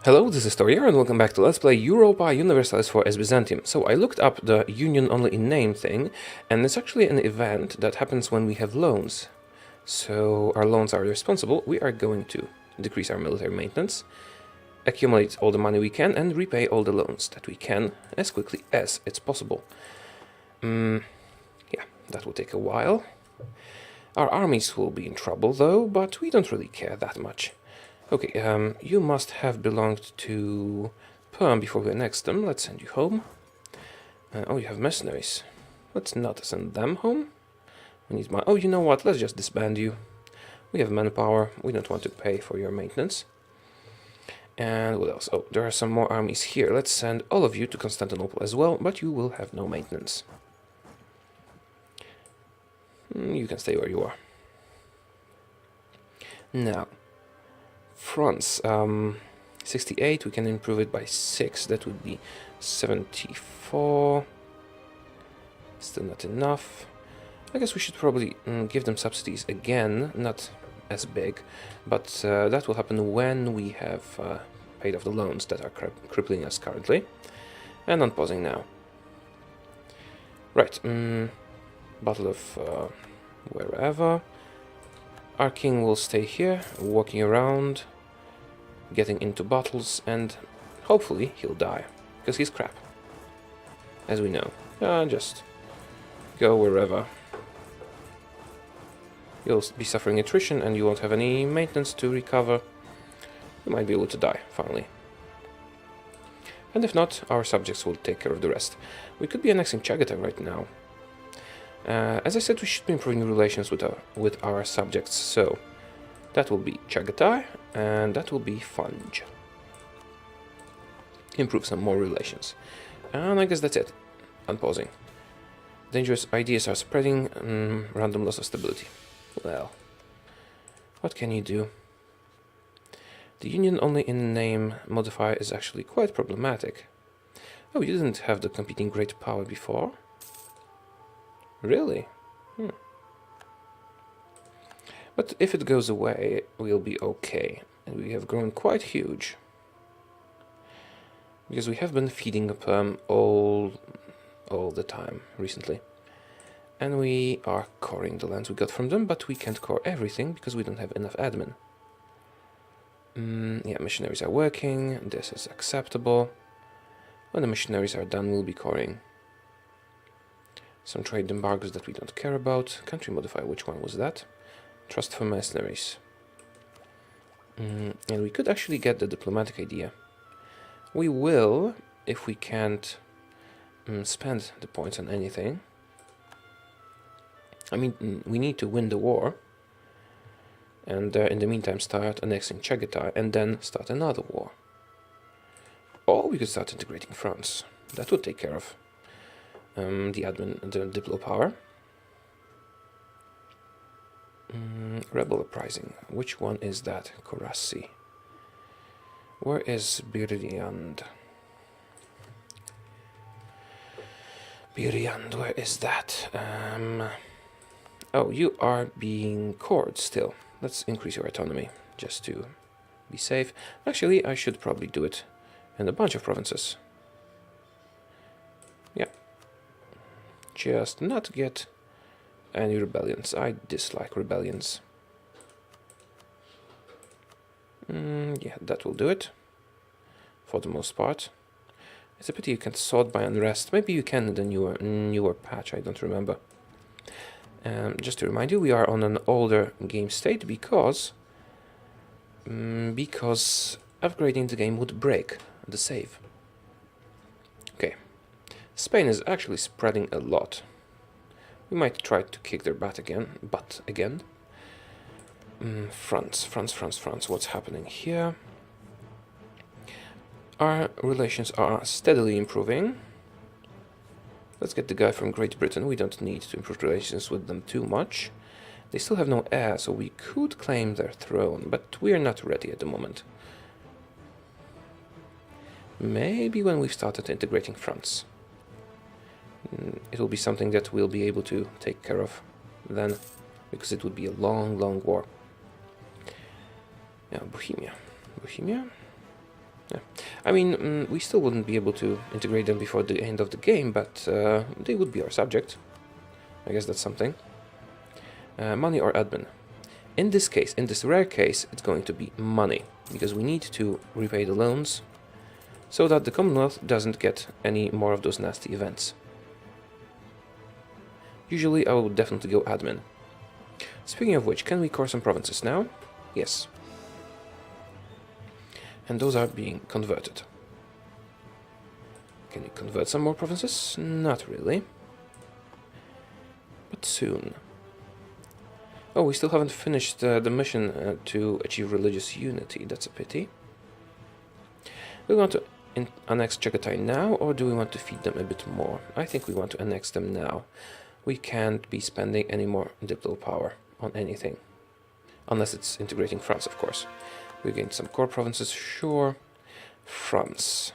Hello, this is Taureor and welcome back to Let's Play Europa Universalis IV as Byzantium. So I looked up the Union only in name thing, and it's actually an event that happens when we have loans. So our loans are responsible. We are going to decrease our military maintenance, accumulate all the money we can, and repay all the loans that we can as quickly as it's possible. Yeah, that will take a while. Our armies will be in trouble though, but we don't really care that much. Okay, you must have belonged to Perm before we annexed them. Let's send you home. Oh, you have mercenaries. Let's not send them home. We need oh, you know what? Let's just disband you. We have manpower. We don't want to pay for your maintenance. And what else? Oh, there are some more armies here. Let's send all of you to Constantinople as well, but you will have no maintenance. You can stay where you are. Now, France, 68, we can improve it by 6, that would be 74, still not enough. I guess we should probably give them subsidies again, not as big, but that will happen when we have paid off the loans that are crippling us currently. And unpausing now. Right, Battle of wherever. Our king will stay here, walking around, getting into battles, and hopefully he'll die, because he's crap, as we know. Just go wherever. You'll be suffering attrition, and you won't have any maintenance to recover. You might be able to die, finally. And if not, our subjects will take care of the rest. We could be annexing Chagatai right now. As I said, we should be improving relations with our subjects, so that will be Chagatai, and that will be Funge. Improve some more relations. And I guess that's it. Unpausing. Dangerous ideas are spreading, random loss of stability. Well, what can you do? The Union only in name modifier is actually quite problematic. Oh, you didn't have the competing great power before? Really? But if it goes away, we'll be okay. And we have grown quite huge. Because we have been feeding Perm all the time recently. And we are coring the lands we got from them, but we can't core everything because we don't have enough admin. Yeah, missionaries are working. This is acceptable. When the missionaries are done, we'll be coring. Some trade embargoes that we don't care about. Country modifier, which one was that? Trust for mercenaries. And we could actually get the diplomatic idea. We will, if we can't spend the points on anything. I mean, we need to win the war. And in the meantime start annexing Chagatai and then start another war. Or we could start integrating France. That would take care of the Diplo power. Rebel uprising. Which one is that? Korasi. Where is Biriand? Biriand, where is that? Oh, you are being cored still. Let's increase your autonomy, just to be safe. Actually, I should probably do it in a bunch of provinces. Yeah. Just not get any rebellions. I dislike rebellions. Yeah, that will do it. For the most part. It's a pity you can't sort by unrest. Maybe you can in the newer patch, I don't remember. Just to remind you, we are on an older game state because upgrading the game would break the save. Okay. Spain is actually spreading a lot. We might try to kick their butt again. France. What's happening here? Our relations are steadily improving. Let's get the guy from Great Britain. We don't need to improve relations with them too much. They still have no heir, so we could claim their throne, but we are not ready at the moment. Maybe when we've started integrating France. It will be something that we'll be able to take care of then, because it would be a long war. Yeah, Bohemia. Yeah. I mean, we still wouldn't be able to integrate them before the end of the game, but they would be our subject. I guess that's something. Money or admin? In this case, in this rare case, it's going to be money, because we need to repay the loans so that the Commonwealth doesn't get any more of those nasty events. Usually I would definitely go admin. Speaking of which, can we core some provinces now? Yes. And those are being converted. Can we convert some more provinces? Not really. But soon. Oh, we still haven't finished the mission to achieve religious unity. That's a pity. Do we want to annex Chagatai now, or do we want to feed them a bit more? I think we want to annex them now. We can't be spending any more diplo power on anything. Unless it's integrating France, of course. We gained some core provinces, sure. France.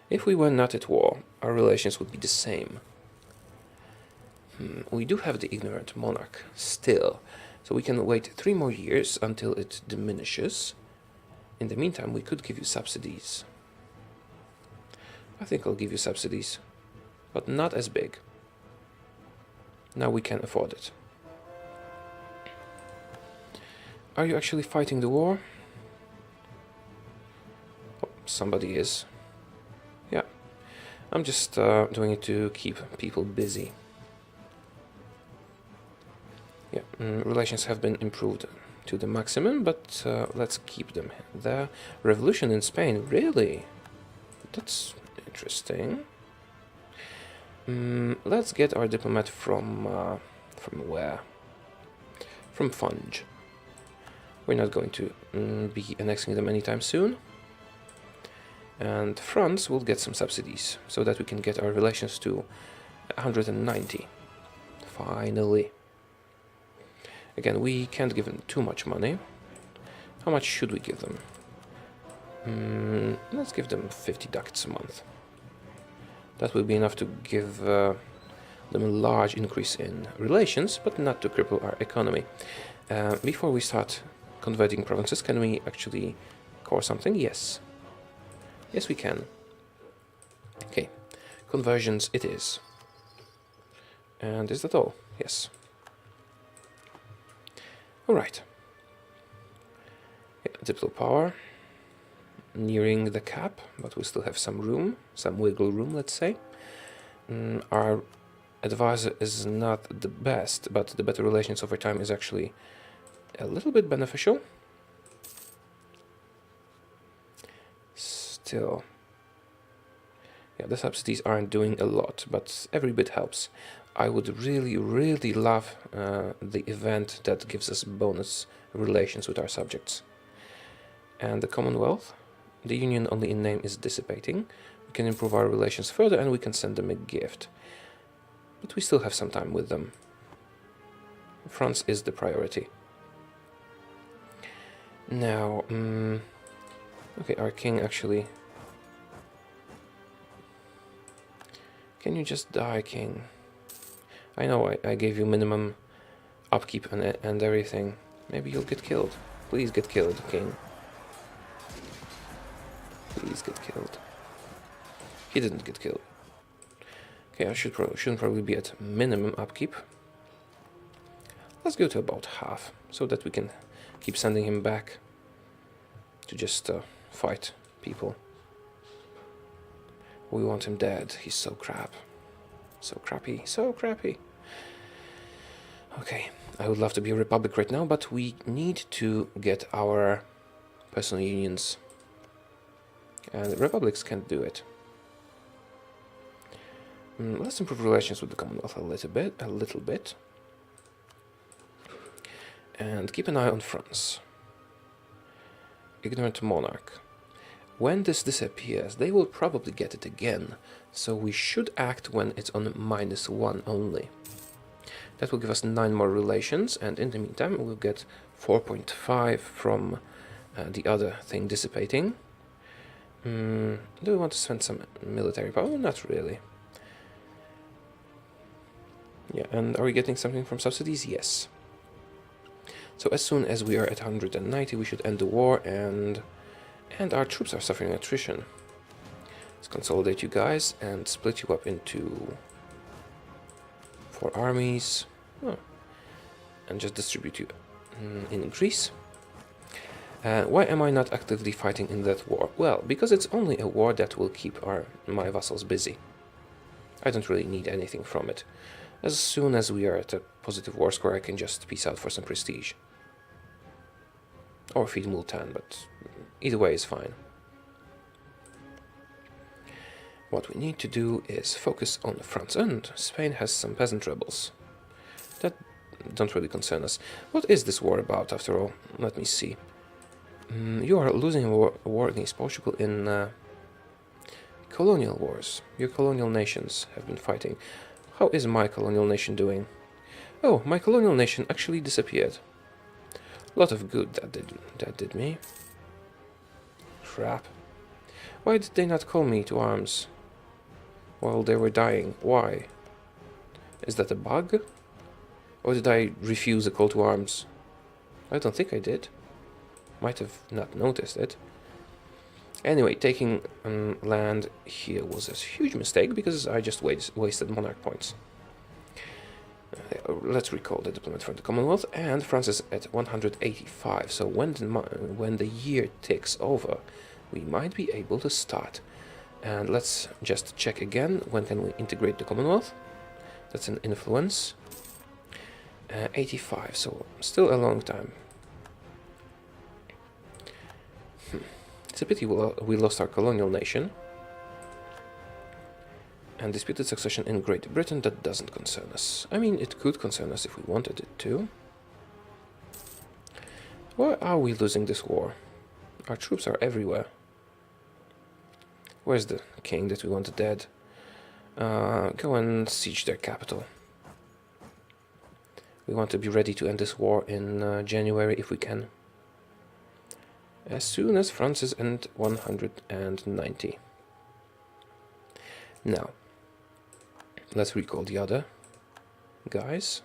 If we were not at war, our relations would be the same. We do have the ignorant monarch, still. So we can wait 3 more years until it diminishes. In the meantime, we could give you subsidies. I think I'll give you subsidies, but not as big. Now we can afford it. Are you actually fighting the war? Oh, somebody is. Yeah. I'm just doing it to keep people busy. Yeah, relations have been improved to the maximum, but let's keep them there. Revolution in Spain, really? That's interesting. Let's get our diplomat from where? From Funge. We're not going to be annexing them anytime soon. And France will get some subsidies, so that we can get our relations to 190. Finally. Again, we can't give them too much money. How much should we give them? Let's give them 50 ducats a month. That will be enough to give them a large increase in relations, but not to cripple our economy. Before we start converting provinces, can we actually core something? Yes. Yes, we can. Okay. Conversions it is. And is that all? Yes. Alright. Yeah, diplo power. Nearing the cap, but we still have some room, some wiggle room, let's say. Our advisor is not the best, but the better relations over time is actually a little bit beneficial. Still. Yeah, the subsidies aren't doing a lot, but every bit helps. I would really, really love the event that gives us bonus relations with our subjects. And the Commonwealth, the Union only in name is dissipating. We can improve our relations further and we can send them a gift. But we still have some time with them. France is the priority. Now, okay, our king actually... Can you just die, king? I know I gave you minimum upkeep and everything. Maybe you'll get killed. Please get killed, king. Please get killed. He didn't get killed. Okay, I shouldn't probably be at minimum upkeep. Let's go to about half, so that we can keep sending him back to just fight people. We want him dead. He's so crap. So crappy. So crappy. Okay, I would love to be a republic right now, but we need to get our personal unions. And republics can't do it. Let's improve relations with the Commonwealth a little bit. And keep an eye on France. Ignorant monarch. When this disappears, they will probably get it again, so we should act when it's on -1 only. That will give us 9 more relations, and in the meantime we'll get 4.5 from the other thing dissipating. Do we want to spend some military power? Not really. Yeah, and are we getting something from subsidies? Yes. So as soon as we are at 190, we should end the war and And our troops are suffering attrition. Let's consolidate you guys and split you up into 4 armies. Oh. And just distribute you in Greece. Why am I not actively fighting in that war? Well, because it's only a war that will keep my vassals busy. I don't really need anything from it. As soon as we are at a positive war score, I can just peace out for some prestige. Or feed Multan, but either way is fine. What we need to do is focus on France, and Spain has some peasant rebels. That don't really concern us. What is this war about, after all? Let me see. You are losing a war against Portugal in colonial wars. Your colonial nations have been fighting. How is my colonial nation doing? Oh, my colonial nation actually disappeared. A lot of good that did me. Crap. Why did they not call me to arms while they were dying? Why? Is that a bug? Or did I refuse a call to arms? I don't think I did. Might have not noticed it. Anyway, taking land here was a huge mistake because I just wasted monarch points. Let's recall the diplomat from the Commonwealth, and France is at 185, so when the year ticks over, we might be able to start. And let's just check again, when can we integrate the Commonwealth? That's an influence. 85, so still a long time. It's a pity we lost our colonial nation. And disputed succession in Great Britain, that doesn't concern us. I mean, it could concern us if we wanted it to. Why are we losing this war? Our troops are everywhere. Where's the king that we wanted dead? Go and siege their capital. We want to be ready to end this war in January if we can. As soon as France is at 190. Now, let's recall the other guys.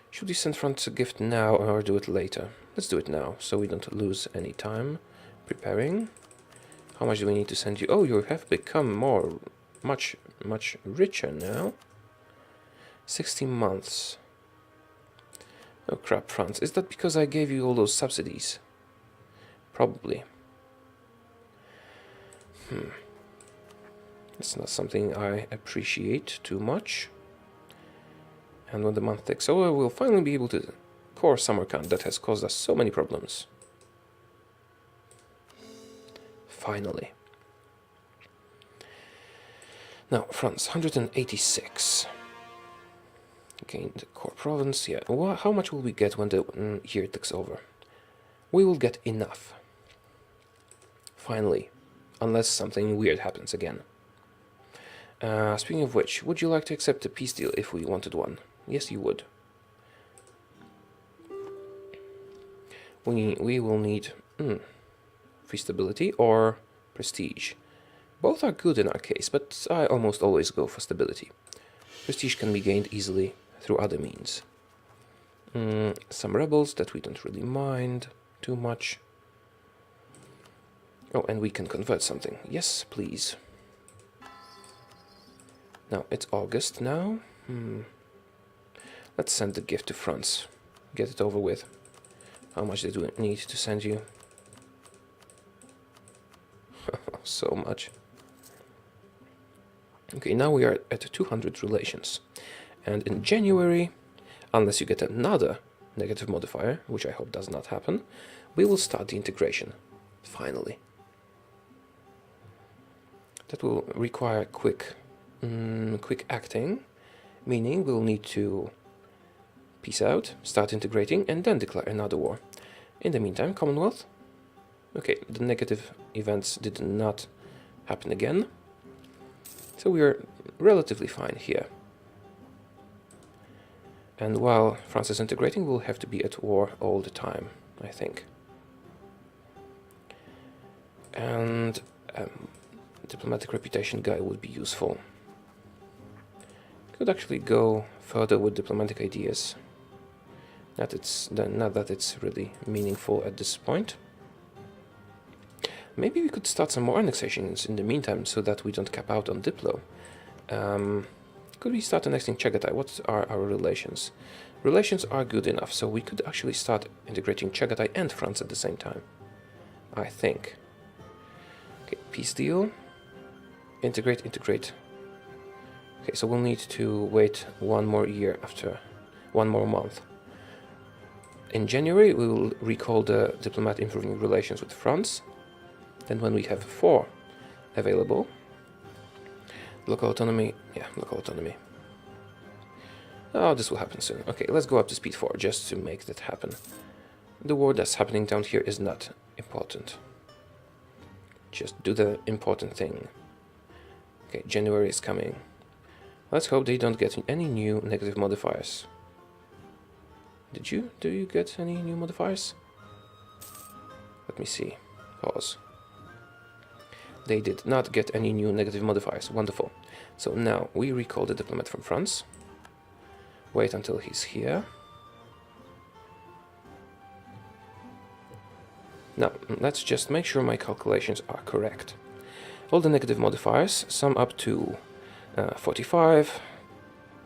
Should we send France a gift now or do it later? Let's do it now, so we don't lose any time preparing. How much do we need to send you? Oh, you have become much richer now. 16 months. Oh crap, France. Is that because I gave you all those subsidies? Probably. It's not something I appreciate too much. And when the month ticks over, we'll finally be able to core Samarkand that has caused us so many problems. Finally. Now, France, 186. Gained core province, yeah. How much will we get when the year ticks over? We will get enough. Finally. Unless something weird happens again. Speaking of which, would you like to accept a peace deal if we wanted one? Yes, you would. We will need free stability or prestige. Both are good in our case, but I almost always go for stability. Prestige can be gained easily through other means. Some rebels that we don't really mind too much. Oh, and we can convert something. Yes, please. Now, it's August now. Let's send the gift to France. Get it over with. How much did we need to send you? So much. Okay, now we are at 200 relations. And in January, unless you get another negative modifier, which I hope does not happen, we will start the integration. Finally. That will require quick acting, meaning we'll need to peace out, start integrating, and then declare another war. In the meantime, Commonwealth. Okay, the negative events did not happen again, so we are relatively fine here. And while France is integrating, we'll have to be at war all the time, I think. And diplomatic reputation guy would be useful. Could actually go further with diplomatic ideas. Not that it's really meaningful at this point. Maybe we could start some more annexations in the meantime, so that we don't cap out on Diplo. Could we start annexing Chagatai? What are our relations? Relations are good enough, so we could actually start integrating Chagatai and France at the same time, I think. Okay, peace deal. Integrate, integrate. Okay, so we'll need to wait one more year after, one more month. In January, we will recall the diplomat improving relations with France. Then when we have 4 available, local autonomy, yeah, local autonomy. Oh, this will happen soon. Okay, let's go up to speed 4 just to make that happen. The war that's happening down here is not important. Just do the important thing. Okay, January is coming. Let's hope they don't get any new negative modifiers. Do you get any new modifiers? Let me see. Pause. They did not get any new negative modifiers. Wonderful. So now we recall the diplomat from France. Wait until he's here. Now, let's just make sure my calculations are correct. All the negative modifiers sum up to 45,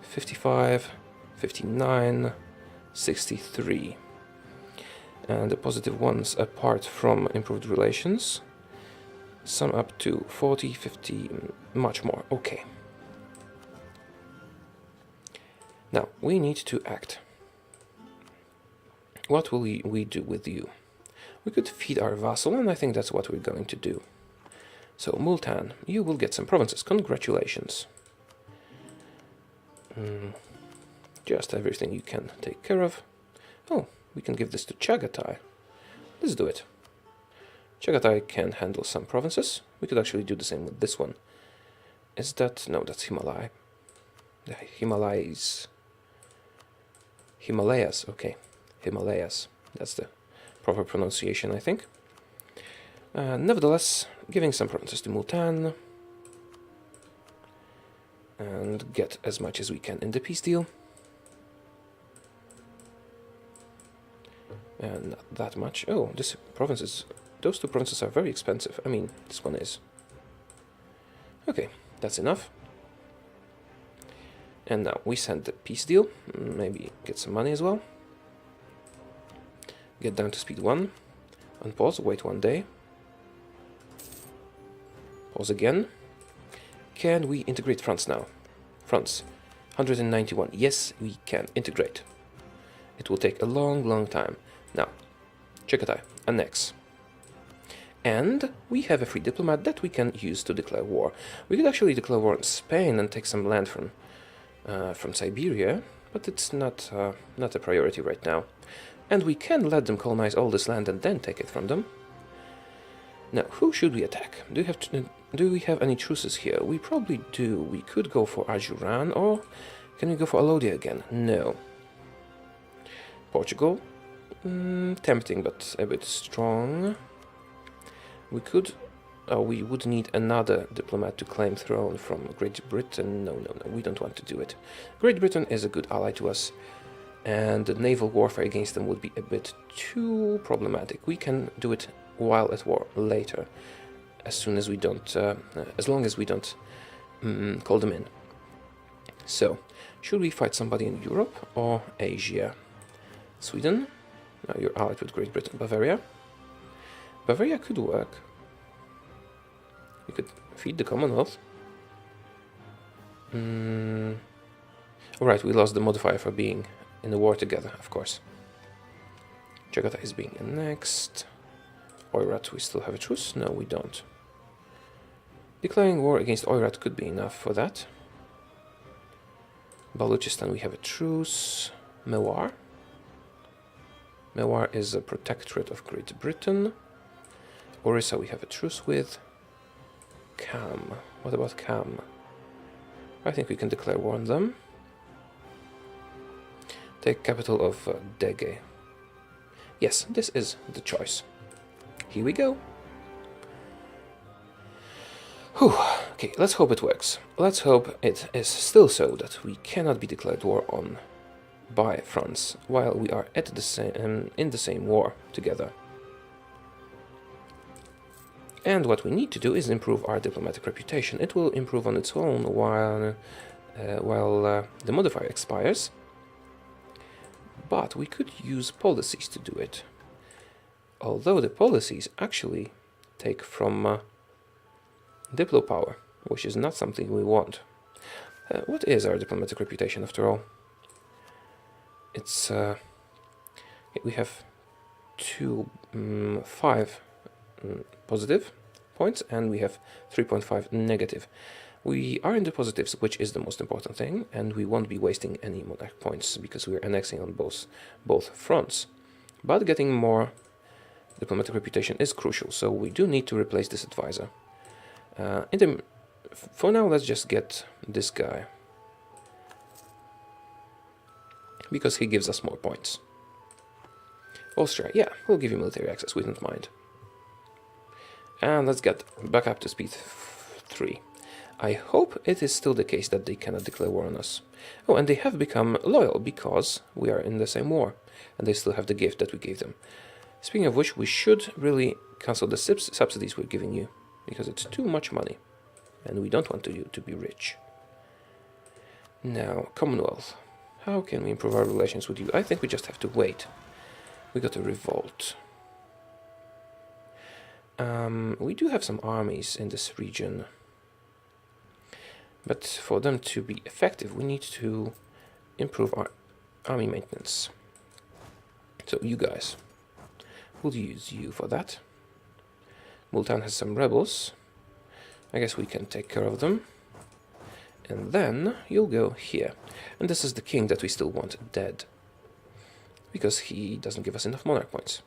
55, 59, 63. And the positive ones, apart from improved relations, sum up to 40, 50, much more. Okay. Now, we need to act. What will we do with you? We could feed our vassal, and I think that's what we're going to do. So, Multan, you will get some provinces. Congratulations. Just everything you can take care of. Oh, we can give this to Chagatai. Let's do it. Chagatai can handle some provinces. We could actually do the same with this one. Is that... no, that's Himalaya. The Himalayas, okay. Himalayas. That's the proper pronunciation, I think. Nevertheless, giving some provinces to Multan. And get as much as we can in the peace deal. And not that much. Oh, those two provinces are very expensive. I mean, this one is. Okay, that's enough. And now we send the peace deal. Maybe get some money as well. Get down to speed 1. Unpause, wait 1 day. Pause again. Can we integrate France now? France, 191. Yes, we can integrate. It will take a long, long time. Now, Chagatai, annex. And we have a free diplomat that we can use to declare war. We could actually declare war on Spain and take some land from Siberia, but it's not a priority right now. And we can let them colonize all this land and then take it from them. Now, who should we attack? Do we have any truces here? We probably do. We could go for Ajuran, or can we go for Alodia again? No. Portugal? Tempting, but a bit strong. We could... oh, we would need another diplomat to claim throne from Great Britain. No, we don't want to do it. Great Britain is a good ally to us, and the naval warfare against them would be a bit too problematic. We can do it while at war later, as long as we don't call them in. So, should we fight somebody in Europe or Asia? Sweden? No, you're allied with Great Britain. Bavaria? Bavaria could work. We could feed the Commonwealth. Alright, we lost the modifier for being in the war together, of course. Chagatai is being annexed. Oirat, we still have a truce? No, we don't. Declaring war against Oirat could be enough for that. Baluchistan, we have a truce. Mewar. Mewar is a protectorate of Great Britain. Orissa we have a truce with. Kham. What about Kham? I think we can declare war on them. Take capital of Dege. Yes, this is the choice. Here we go. Whew. Okay, let's hope it works. Let's hope it is still so that we cannot be declared war on by France while we are in the same war together. And what we need to do is improve our diplomatic reputation. It will improve on its own while the modifier expires. But we could use policies to do it. Although the policies actually take from Diplo power, which is not something we want. What is our diplomatic reputation after all? It's we have 5 positive points and we have 3.5 negative. We are in the positives, which is the most important thing, and we won't be wasting any monarch points because we're annexing on both fronts. But getting more diplomatic reputation is crucial, so we do need to replace this advisor. For now, let's just get this guy, because he gives us more points. Austria, yeah, we'll give you military access, we don't mind. And let's get back up to speed 3. I hope it is still the case that they cannot declare war on us. Oh, and they have become loyal because we are in the same war, and they still have the gift that we gave them. Speaking of which, we should really cancel the subsidies we're giving you, because it's too much money, and we don't want you to be rich. Now, Commonwealth. How can we improve our relations with you? I think we just have to wait. We got a revolt. We do have some armies in this region. But for them to be effective, we need to improve our army maintenance. So you guys, we'll use you for that. Multan has some rebels. I guess we can take care of them. And then you'll go here. And this is the king that we still want dead, because he doesn't give us enough monarch points.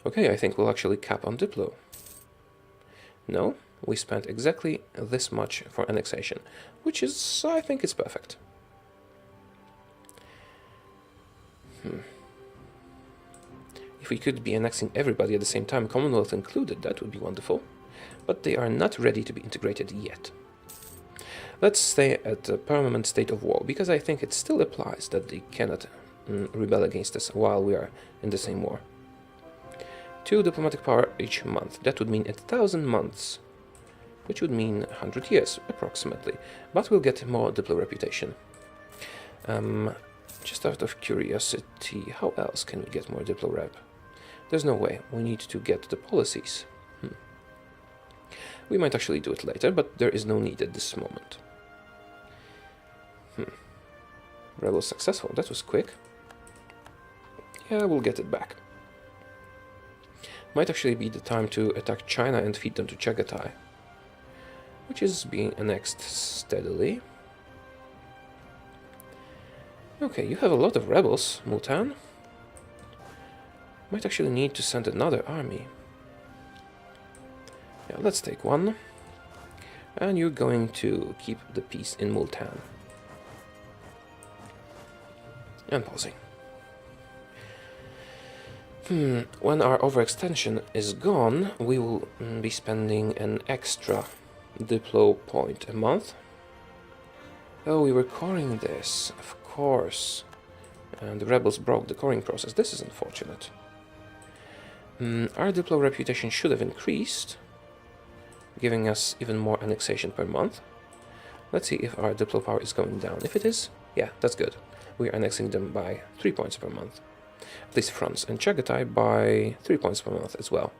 Okay, I think we'll actually cap on Diplo. No, we spent exactly this much for annexation, which is, I think, is perfect. If we could be annexing everybody at the same time, Commonwealth included, that would be wonderful. But they are not ready to be integrated yet. Let's stay at a permanent state of war, because I think it still applies that they cannot rebel against us while we are in the same war. 2 diplomatic power each month. That would mean 1,000 months, which would mean 100 years, approximately. But we'll get more Diplo reputation. Just out of curiosity, how else can we get more Diplo rep? There's no way. We need to get the policies. We might actually do it later, but there is no need at this moment. Rebel successful. That was quick. Yeah, we'll get it back. Might actually be the time to attack China and feed them to Chagatai, which is being annexed steadily. Okay, you have a lot of rebels, Multan. Might actually need to send another army. Yeah, let's take one. And you're going to keep the peace in Multan. And pausing. When our overextension is gone, we will be spending an extra Diplo point a month. Oh, we were coring this, of course. And the rebels broke the coring process. This is unfortunate. Our Diplo reputation should have increased, giving us even more annexation per month. Let's see if our Diplo power is going down. If it is, yeah, that's good. We are annexing them by 3 points per month. At least France, and Chagatai by 3 points per month as well.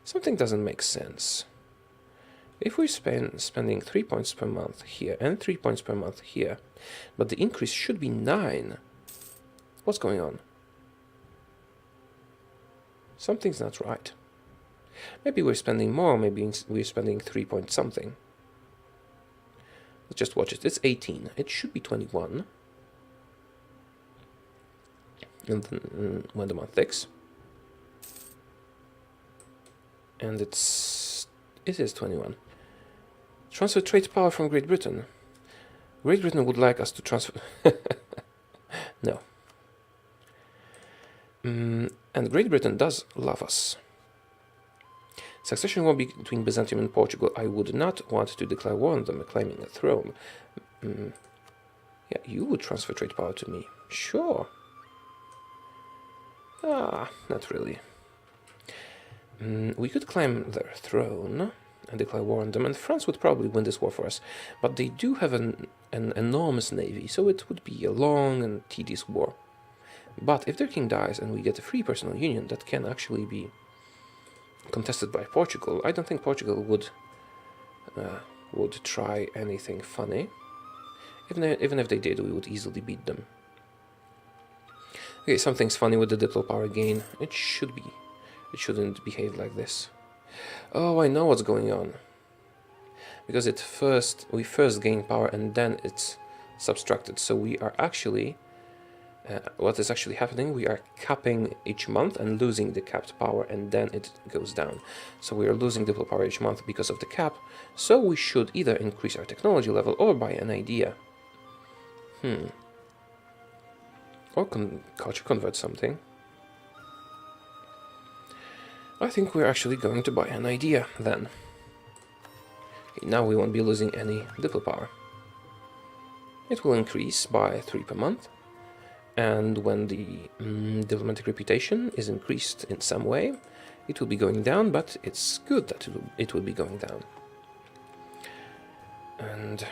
Something doesn't make sense. If we're spending 3 points per month here and 3 points per month here, but the increase should be 9, what's going on? Something's not right. Maybe we're spending more, maybe we're spending 3 point something. Let's just watch it. It's 18. It should be 21. And then when the month ticks. And it is 21. Transfer trade power from Great Britain. Great Britain would like us to transfer... No. And Great Britain does love us. Succession war between Byzantium and Portugal. I would not want to declare war on them claiming a throne. Yeah, you would transfer trade power to me. Sure. Not really. We could claim their throne and declare war on them, and France would probably win this war for us. But they do have an enormous navy, so it would be a long and tedious war. But if their king dies and we get a free personal union that can actually be contested by Portugal, I don't think Portugal would try anything funny. Even if they did, we would easily beat them. Okay, something's funny with the diplo power gain. It shouldn't behave like this. Oh, I know what's going on. Because we first gain power and then it's subtracted. So we are actually, what is actually happening, we are capping each month and losing the capped power, and then it goes down. So we are losing diplo power each month because of the cap. So we should either increase our technology level or buy an idea. Or culture convert something. I think we're actually going to buy an idea then. Okay, now we won't be losing any diplo power. It will increase by 3 per month. And when the diplomatic reputation is increased in some way, it will be going down, but it's good that it will be going down. And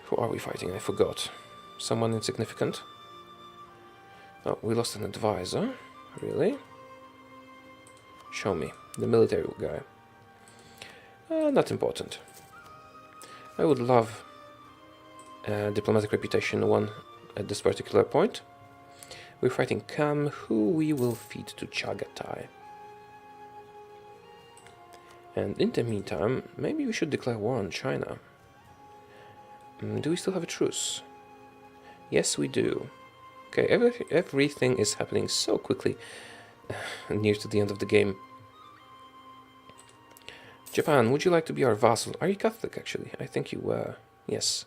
who are we fighting? I forgot. Someone insignificant? Oh, we lost an advisor. Really? Show me. The military guy. Not important. I would love diplomatic reputation 1 at this particular point. We're fighting Kam, who we will feed to Chagatai. And in the meantime, maybe we should declare war on China. Do we still have a truce? Yes, we do. Okay, everything is happening so quickly near to the end of the game. Japan, would you like to be our vassal? Are you Catholic, actually? I think you were. Yes.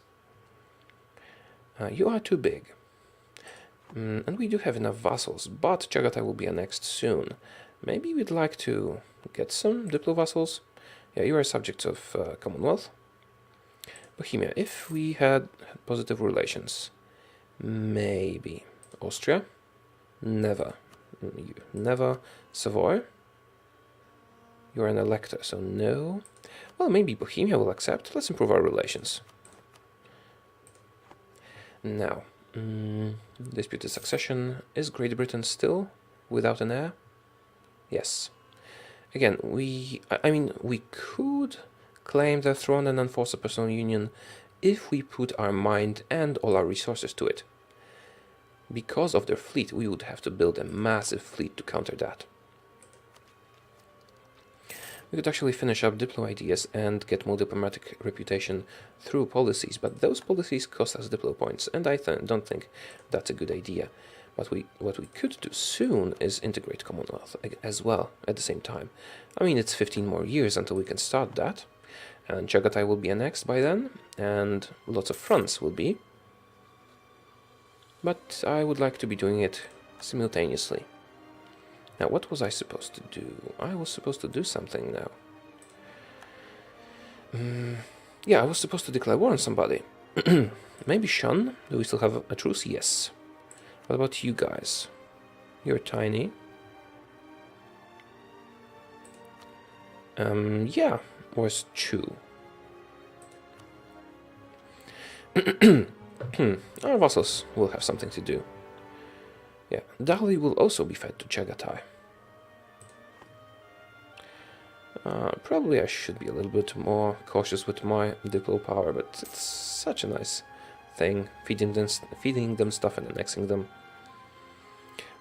You are too big. And we do have enough vassals, but Chagatai will be annexed soon. Maybe we'd like to get some diplo vassals. Yeah, you are subjects of Commonwealth. Bohemia, if we had positive relations. Maybe. Austria? Never. Never. Savoy? You're an elector, so no. Well, maybe Bohemia will accept. Let's improve our relations. Now, disputed succession. Is Great Britain still without an heir? Yes. Again, we could claim their throne and enforce a personal union if we put our mind and all our resources to it. Because of their fleet, we would have to build a massive fleet to counter that. We could actually finish up diplo ideas and get more diplomatic reputation through policies, but those policies cost us diplo points, and I don't think that's a good idea. But what we could do soon is integrate Commonwealth as well at the same time. I mean, it's 15 more years until we can start that, and Chagatai will be annexed by then, and lots of fronts will be. But I would like to be doing it simultaneously. Now, what was I supposed to do? I was supposed to do something now. Yeah, I was supposed to declare war on somebody. Maybe Shun? Do we still have a truce? Yes. What about you guys? You're tiny. Yeah. Where's Chu? Our vassals will have something to do. Yeah, Dali will also be fed to Chagatai. Probably I should be a little bit more cautious with my diplo power, but it's such a nice thing, feeding them stuff and annexing them.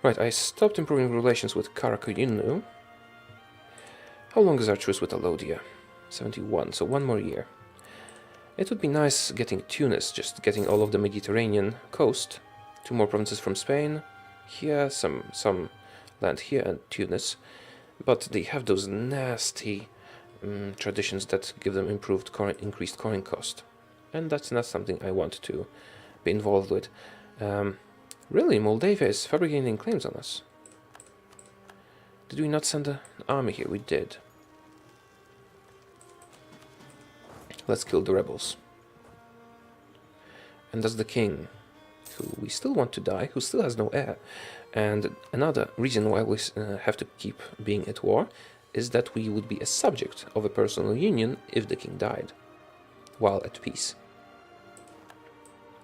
Right, I stopped improving relations with Karakoyunlu. How long is our truce with Alodia? 71, so 1 more year. It would be nice getting Tunis, just getting all of the Mediterranean coast. 2 more provinces from Spain. Here, some land here and Tunis. But they have those nasty traditions that give them increased coin cost. And that's not something I want to be involved with. Really, Moldavia is fabricating claims on us. Did we not send an army here? We did. Let's kill the rebels. And that's the king. who we still want to die, who still has no heir. And another reason why we have to keep being at war is that we would be a subject of a personal union if the king died while at peace.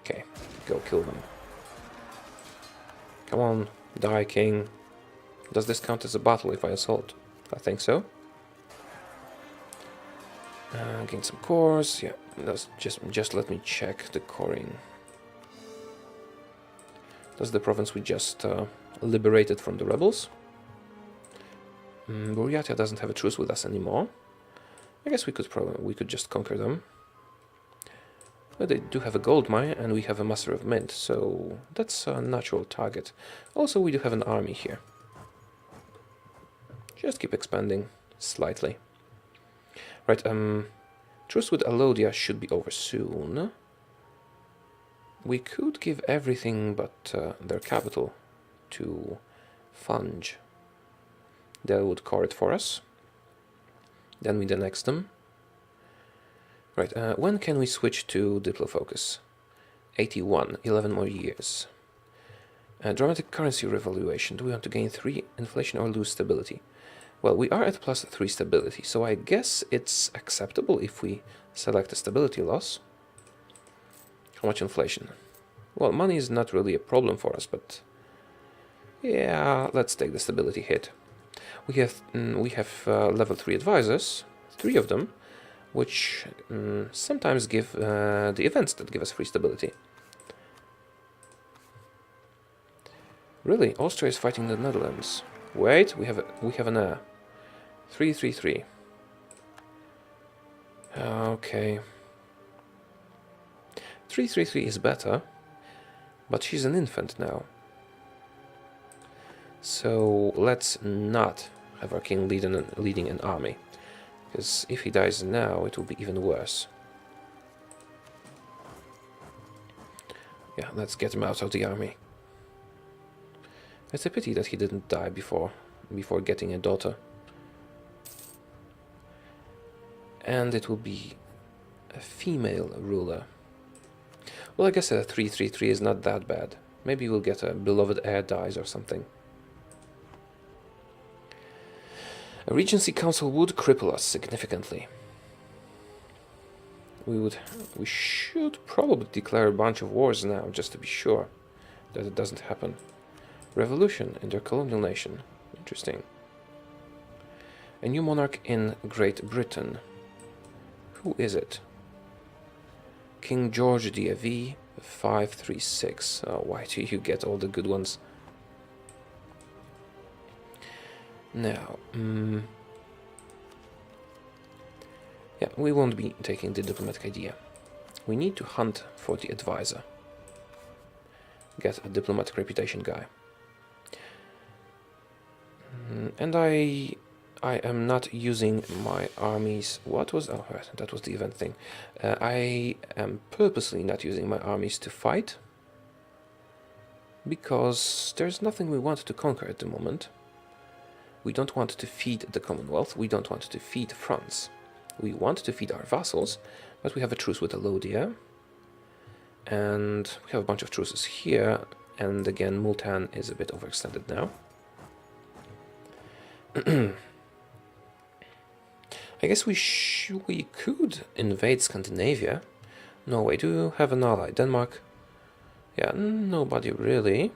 Okay, go kill them. Come on, die, king. Does this count as a battle if I assault? I think so. Gain some cores. Yeah, that's just let me check the coring. That's the province we just liberated from the rebels. Buryatia doesn't have a truce with us anymore. I guess we could just conquer them. But they do have a gold mine, and we have a master of mint, so that's a natural target. Also, we do have an army here. Just keep expanding slightly. Right, truce with Alodia should be over soon. We could give everything but their capital to Funge. They would core it for us. Then we'd annex them. Right, when can we switch to Diplofocus? 81, 11 more years. Dramatic currency revaluation. Do we want to gain 3 inflation or lose stability? Well, we are at +3 stability, so I guess it's acceptable if we select a stability loss. How much inflation? Well, money is not really a problem for us, but yeah, let's take the stability hit. We have level 3 advisors, 3 of them, which sometimes give the events that give us free stability. Really, Austria is fighting the Netherlands. Wait, we have an heir. 333. Okay. 333 is better, but she's an infant now. So let's not have our king leading an army, because if he dies now, it will be even worse. Yeah, let's get him out of the army. It's a pity that he didn't die before getting a daughter. And it will be a female ruler. Well, I guess a 333 is not that bad. Maybe we'll get a beloved heir dies or something. A regency council would cripple us significantly. We should probably declare a bunch of wars now, just to be sure that it doesn't happen. Revolution in their colonial nation. Interesting. A new monarch in Great Britain. Who is it? King George DAV 536. Oh, why do you get all the good ones? Now, yeah, we won't be taking the diplomatic idea. We need to hunt for the advisor. Get a diplomatic reputation guy. And I am not using my armies. What was... Oh, right, that was the event thing. I am purposely not using my armies to fight, because there's nothing we want to conquer at the moment. We don't want to feed the Commonwealth. We don't want to feed France. We want to feed our vassals, but we have a truce with Alodia. And we have a bunch of truces here. And again, Multan is a bit overextended now. I guess we could invade Scandinavia. Norway, do you have an ally? Denmark? Yeah, nobody really.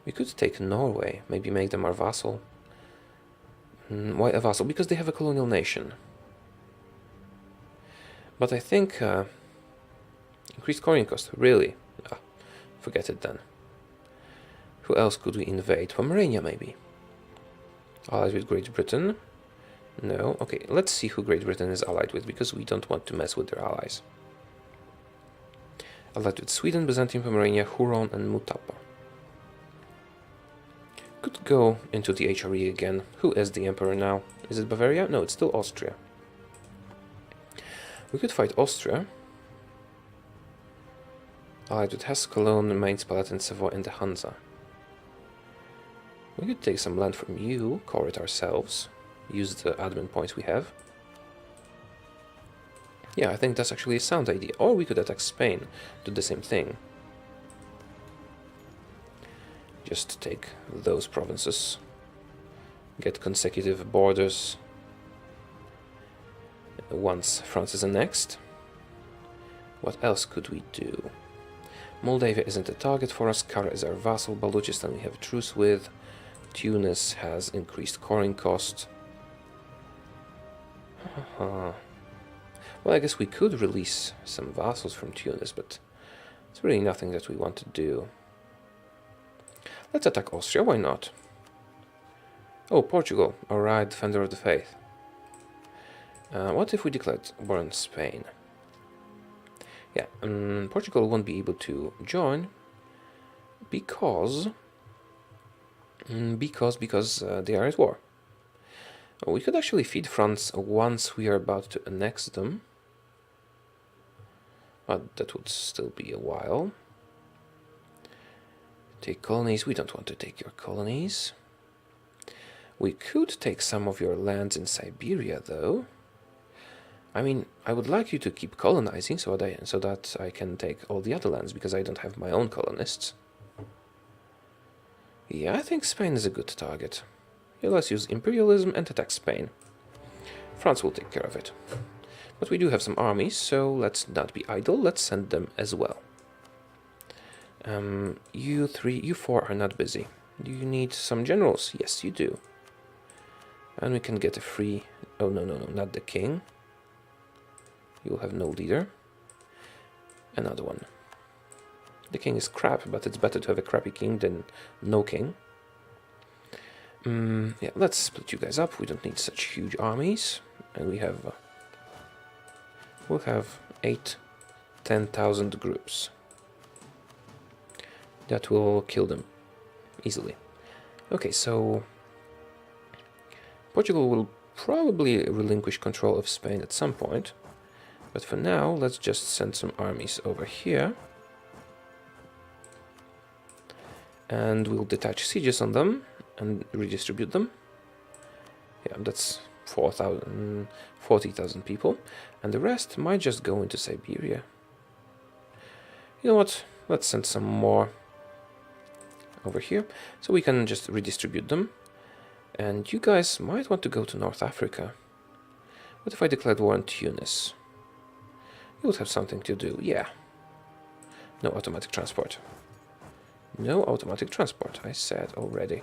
We could take Norway, maybe make them our vassal. Why a vassal? Because they have a colonial nation. But I think increased coring cost, really? Ah, forget it then. Who else could we invade? Pomerania, maybe. Allied with Great Britain? No. Okay, let's see who Great Britain is allied with, because we don't want to mess with their allies. Allied with Sweden, Byzantium, Pomerania, Huron, and Mutapa. Could go into the HRE again. Who is the emperor now? Is it Bavaria? No, it's still Austria. We could fight Austria. Allied with Hesse, Cologne, Mainz, Palatinate, Savoy, and the Hansa. We could take some land from you, core it ourselves, use the admin points we have. Yeah, I think that's actually a sound idea. Or we could attack Spain, do the same thing. Just take those provinces. Get consecutive borders once France is annexed. What else could we do? Moldavia isn't a target for us. Kara is our vassal. Baluchistan we have a truce with. Tunis has increased coring cost. Well, I guess we could release some vassals from Tunis, but it's really nothing that we want to do. Let's attack Austria, why not? Oh, Portugal. Alright, Defender of the Faith. What if we declared war on Spain? Yeah, Portugal won't be able to join because they are at war. We could actually feed France once we are about to annex them, but that would still be a while. Take colonies. We don't want to take your colonies. We could take some of your lands in Siberia, though. I mean, I would like you to keep colonizing so that I can take all the other lands, because I don't have my own colonists. Yeah, I think Spain is a good target. Yeah, let's use imperialism and attack Spain. France will take care of it. But we do have some armies, so let's not be idle. Let's send them as well. You four are not busy. Do you need some generals? Yes, you do. And we can get a free... Oh, no, not the king. You'll have no leader. Another one. The king is crap, but it's better to have a crappy king than no king. Yeah, let's split you guys up. We don't need such huge armies. And we have... we'll have 10,000 groups. That will kill them easily. Okay, so... Portugal will probably relinquish control of Spain at some point. But for now, let's just send some armies over here. And we'll detach sieges on them and redistribute them. Yeah, that's 40,000 people. And the rest might just go into Siberia. You know what? Let's send some more over here, so we can just redistribute them. And you guys might want to go to North Africa. What if I declared war on Tunis? You would have something to do, yeah. No automatic transport. No automatic transport, I said already.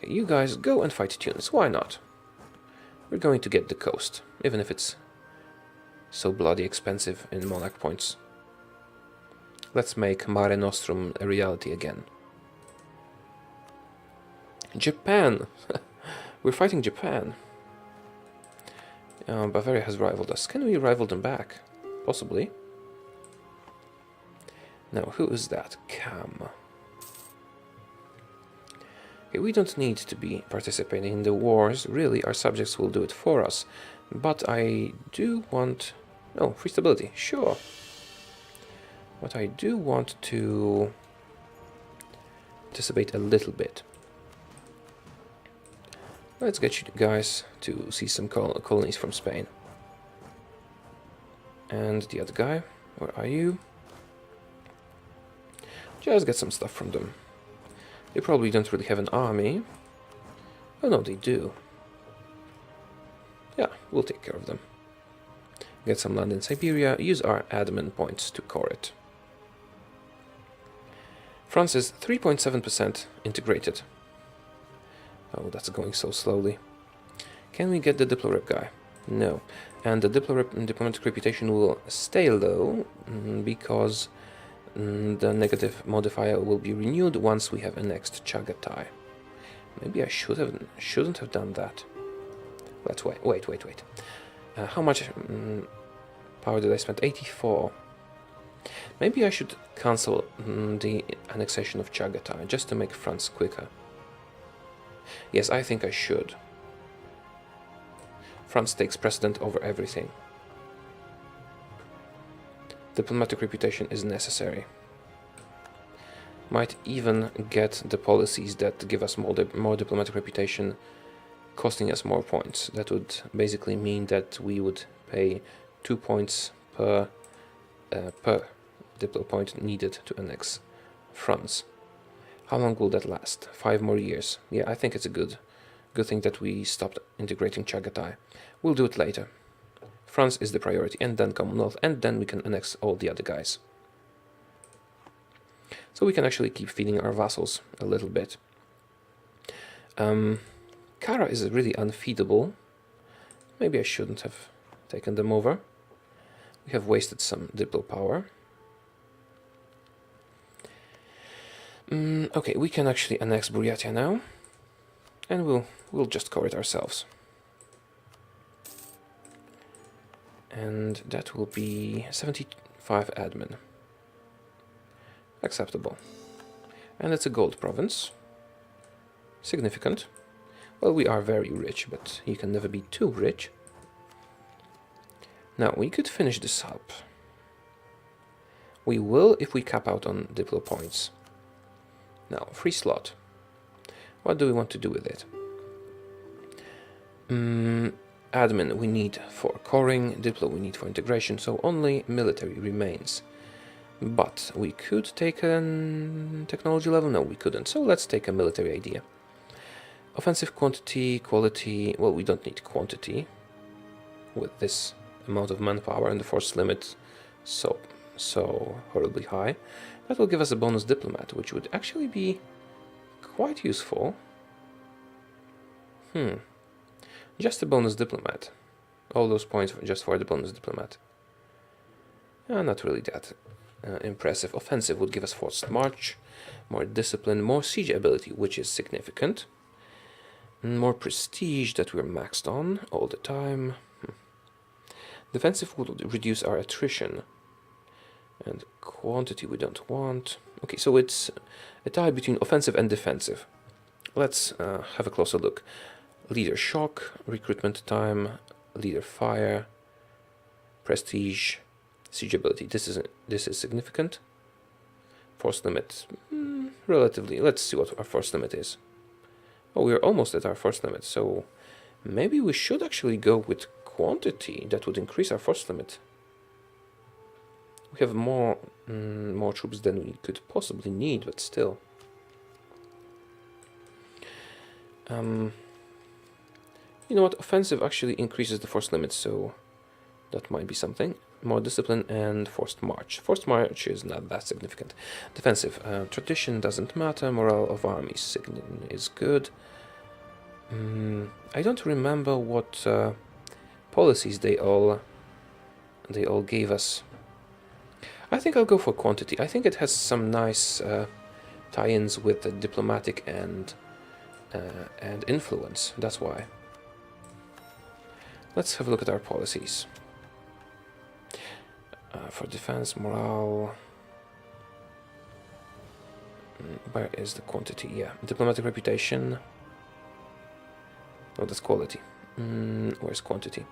You guys go and fight Tunis, why not? We're going to get the coast, even if it's so bloody expensive in monarch points. Let's make Mare Nostrum a reality again. Japan! We're fighting Japan. Bavaria has rivaled us. Can we rival them back? Possibly. Now, who is that? Cam. Okay, we don't need to be participating in the wars. Really, our subjects will do it for us. But I do want... Oh, free stability. Sure. But I do want to anticipate a little bit. Let's get you guys to see some colonies from Spain. And the other guy, where are you? Just get some stuff from them. They probably don't really have an army. Oh no, they do. Yeah, we'll take care of them. Get some land in Siberia, use our admin points to core it. France is 3.7% integrated. Oh, that's going so slowly. Can we get the Diplorep guy? No. And the diplomatic reputation will stay low because the negative modifier will be renewed once we have annexed Chagatai. Maybe I shouldn't have done that. Let's wait. How much power did I spend? 84. Maybe I should cancel the annexation of Chagatai just to make France quicker. Yes, I think I should. France takes precedent over everything. Diplomatic reputation is necessary. Might even get the policies that give us more diplomatic reputation costing us more points. That would basically mean that we would pay 2 points per diplo point needed to annex France. How long will that last? 5 more years. Yeah, I think it's a good thing that we stopped integrating Chagatai. We'll do it later. France is the priority, and then Commonwealth, and then we can annex all the other guys. So we can actually keep feeding our vassals a little bit. Kara is really unfeedable. Maybe I shouldn't have taken them over. We have wasted some diplo power. Okay, we can actually annex Buryatia now, and we'll just cover it ourselves. And that will be 75 admin. Acceptable. And it's a gold province. Significant. Well, we are very rich, but you can never be too rich. Now, we could finish this up. We will if we cap out on diplo points. Now, free slot. What do we want to do with it? Admin we need for coring, diplo we need for integration, so only military remains. But we could take a technology level? No, we couldn't, so let's take a military idea. Offensive quantity, quality, well, we don't need quantity with this amount of manpower and the force limit so horribly high. That will give us a bonus diplomat, which would actually be quite useful. Just a bonus diplomat. All those points just for the bonus diplomat. Not really that impressive. Offensive would give us forced march, more discipline, more siege ability, which is significant. More prestige that we're maxed on all the time. Defensive would reduce our attrition. And quantity we don't want. Okay, so it's a tie between offensive and defensive. Let's have a closer look. Leader shock, recruitment time, leader fire, prestige, siege ability. This is significant. Force limit, relatively. Let's see what our force limit is. Oh, we're almost at our force limit, so maybe we should actually go with quantity. That would increase our force limit. We have more troops than we could possibly need, but still. You know what? Offensive actually increases the force limit, so that might be something. More discipline and forced march. Forced march is not that significant. Defensive. Tradition doesn't matter. Morale of armies is good. I don't remember what policies they all gave us. I think I'll go for quantity. I think it has some nice tie-ins with the diplomatic and influence. That's why. Let's have a look at our policies. For defense, morale. Where is the quantity? Yeah, diplomatic reputation. Oh, that's quality. Where's quantity?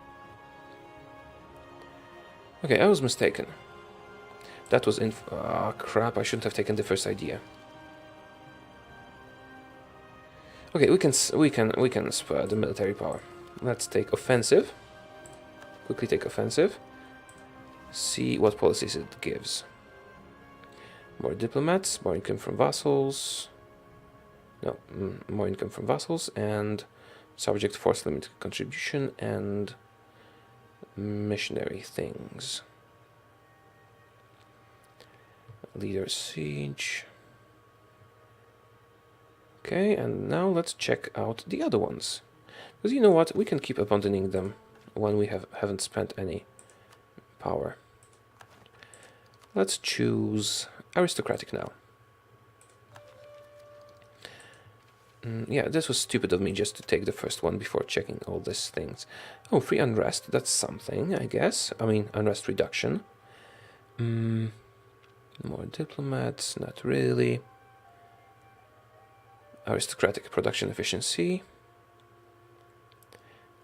Okay, I was mistaken. That was crap, I shouldn't have taken the first idea. Okay, we can spur the military power. Let's take offensive. Quickly take offensive. See what policies it gives. More diplomats, more income from vassals. No, more income from vassals and subject force limit contribution and missionary things. Leader siege. Okay, and now let's check out the other ones. Because you know what, we can keep abandoning them when we haven't spent any power. Let's choose aristocratic now. Yeah, this was stupid of me just to take the first one before checking all these things. Oh, free unrest, that's something, I guess. I mean, unrest reduction. More diplomats, not really. Aristocratic production efficiency.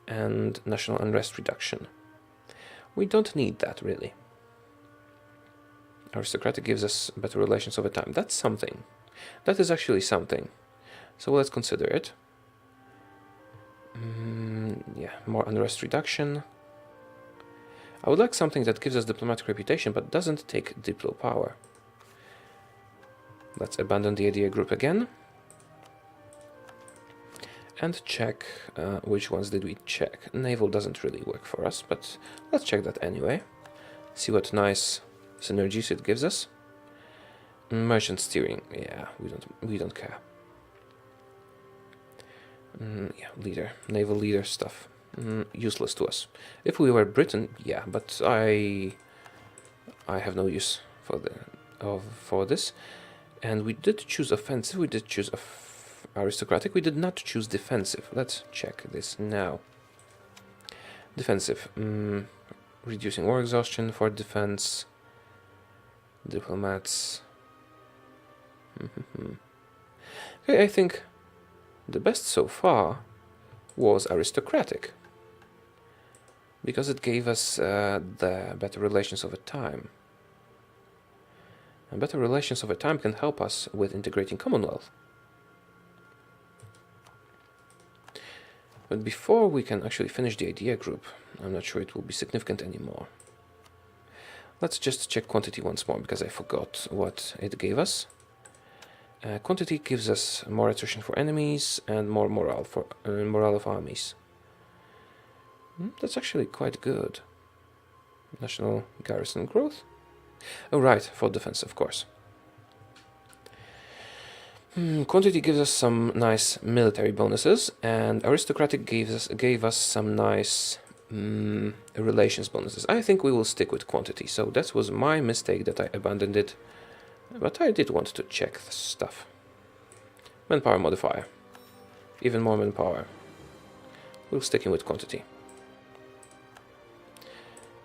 And national unrest reduction. We don't need that, really. Aristocratic gives us better relations over time. That's something. That is actually something. So let's consider it. Yeah, more unrest reduction. I would like something that gives us diplomatic reputation but doesn't take diplo power. Let's abandon the idea group again. And check which ones did we check. Naval doesn't really work for us, but let's check that anyway. See what nice synergies it gives us. Merchant steering, yeah, we don't care. Yeah, leader, naval leader stuff, useless to us. If we were Britain, yeah, but I have no use for this. And we did choose offensive. We did choose aristocratic. We did not choose defensive. Let's check this now. Defensive, reducing war exhaustion for defense. Diplomats. Okay, I think the best so far was aristocratic, because it gave us the better relations over time. And better relations over time can help us with integrating Commonwealth. But before we can actually finish the idea group, I'm not sure it will be significant anymore. Let's just check quantity once more, because I forgot what it gave us. Quantity gives us more attrition for enemies and more morale for morale of armies. That's actually quite good. National garrison growth. Oh right, for defense, of course. Quantity gives us some nice military bonuses, and aristocratic gave us some nice relations bonuses. I think we will stick with quantity, so that was my mistake that I abandoned it. But I did want to check the stuff. Manpower modifier. Even more manpower. We're sticking with quantity.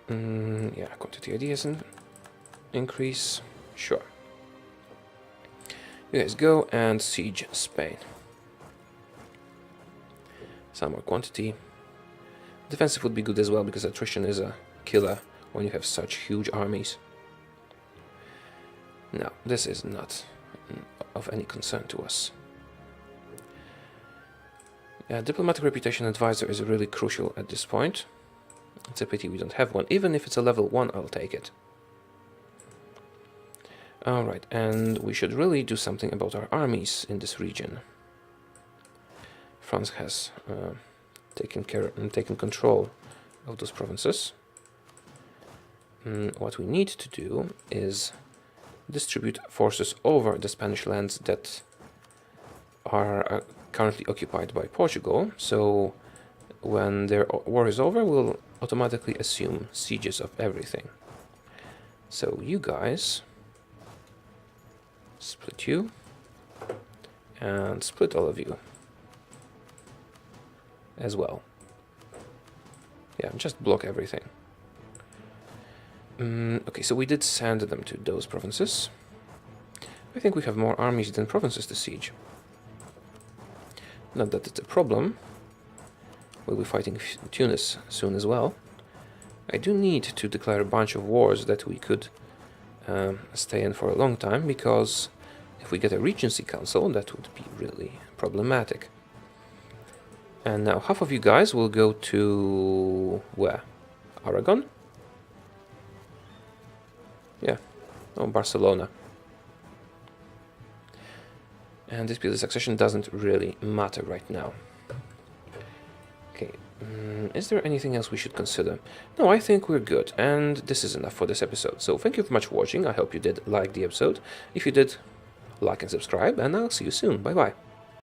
Yeah, quantity ideas and increase. Sure. You guys go and siege Spain. Some more quantity. Defensive would be good as well, because attrition is a killer when you have such huge armies. No, this is not of any concern to us. Yeah, diplomatic reputation advisor is really crucial at this point. It's a pity we don't have one. Even if it's a level 1, I'll take it. Alright, and we should really do something about our armies in this region. France has taken control of those provinces. What we need to do is distribute forces over the Spanish lands that are currently occupied by Portugal, so when their war is over, we'll automatically assume sieges of everything. So you guys, split you, and split all of you as well. Yeah, just block everything. Okay, so we did send them to those provinces. I think we have more armies than provinces to siege. Not that it's a problem. We'll be fighting Tunis soon as well. I do need to declare a bunch of wars that we could stay in for a long time, because if we get a Regency Council, that would be really problematic. And now half of you guys will go to... where? Aragon? Yeah. Oh, Barcelona. And disputed succession doesn't really matter right now. Okay, is there anything else we should consider? No, I think we're good, and this is enough for this episode. So thank you very much for watching. I hope you did like the episode. If you did, like and subscribe, and I'll see you soon. Bye bye.